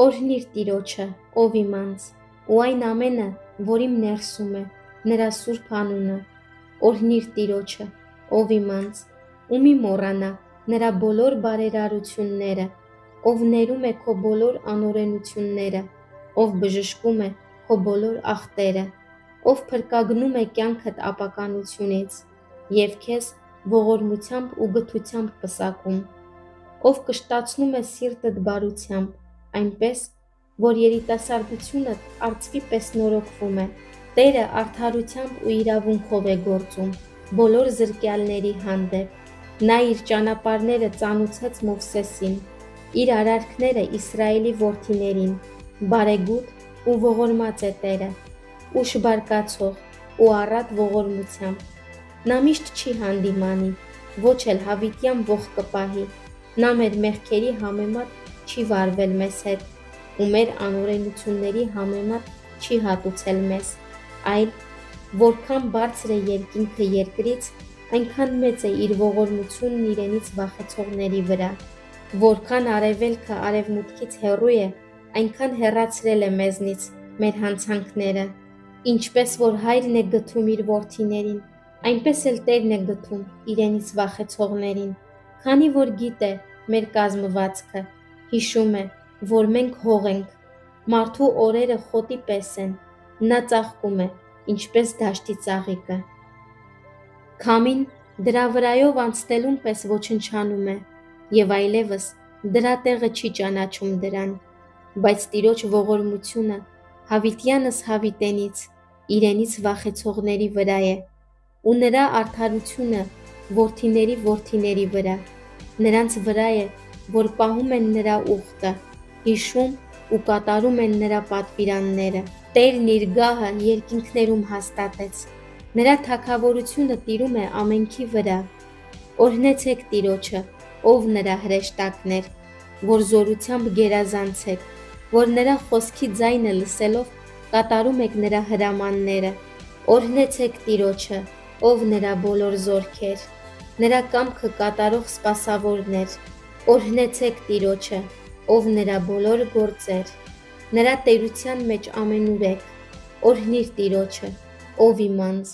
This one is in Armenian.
Օրհնիր Տիրոջը, ով իմ անձ, ու այն ամենը, որ իմ ներսում է, նրա սուրբ անունը։ Օրհնիր Տիրոջը, ով իմ անձ, ու մի մոռանա նրա բոլոր բարերարությունները, ով ներում է քո բոլոր անօրենությունները, ով բժշկում է քո բոլոր ախտերը, ով փրկագնում է կյանքդ ապականությունից և քեզ ողորմությամբ ու գթությամբ պսակում, ով կշտացնում է սիրտդ բարությամբ, այնպես, որ երիտասարդությունդ արծվի պես նորոգվում է։ Տերը արդարությամբ ու իրավունքով է գործում բոլոր զրկյալների հանդեպ։ Նա իր ճանապարհները ծանուցեց Մովսեսին, իր արարքները Իսրայելի որդիներին։ Բարեգութ ու ողորմած է Տերը, ուշ բարկացող ու առատ ողորմությամբ։ Նա միշտ չի հանդիմանի, ոչ էլ հավիտյան ոխ կպահի։ Նա մեր մեղքերի համեմատ չի վարվել մեզ հետ, ու մեր անօրենությունների համեմատ չի հատուցել մեզ, այլ որքան բարձր է երկինքը երկրից, այնքան մեծ է իր ողորմությունն իրենից վախեցողների վրա։ Որքան արևելքը արևմուտքից հեռու է, այնքան հեռացրել է մեզնից մեր հանցանքները։ Ինչպես որ հայրն է գթում իր որդիներին, այնպես էլ Տերն է գթում իրենից վախեցողներին, քանի որ գիտե մեր կազմվածքը, հիշում է, որ մենք հող ենք, մարդու օրերը խոտի պես են, նա ծաղկում է, ինչպես դաշտի ծաղիկը։ Քամին դրա վրայով անցնելուն պես ոչնչանում է, և այլևս դրա տեղը չի ճանաչում դրան, բայց Տիրոջ ողորմությունը հավիտյանս հավիտենից, իրենից վախեցողների վրա է, ու նրա արդարությունը որդիների որդիների վրա, նրանց վրա է, որ պահում են նրա ուխտը, հիշում ու կատարում են նրա պատվիրանները։ Տերն իր գահը երկինքներում հաստատեց, նրա թագավորությունը տիրում է ամենքի վրա։ Օրհնեցեք Տիրոջը, ով նրա հրեշտակներ, որ զորությամբ գերազանցեք, որ նրա խոսքի ձայնը լսելով կատարում եք նրա հրամանները։ Օրհնեցեք Տիրոջը, ով նրա բոլոր զորքեր, նրա կամքը կատարող սպասավորներ։ Օրհնեցեք Տիրոջը, ով նրա բոլոր գործեր, նրա տերության մեջ ամենուրեք։ Օրհնիր Տիրոջը, ով իմ անձ,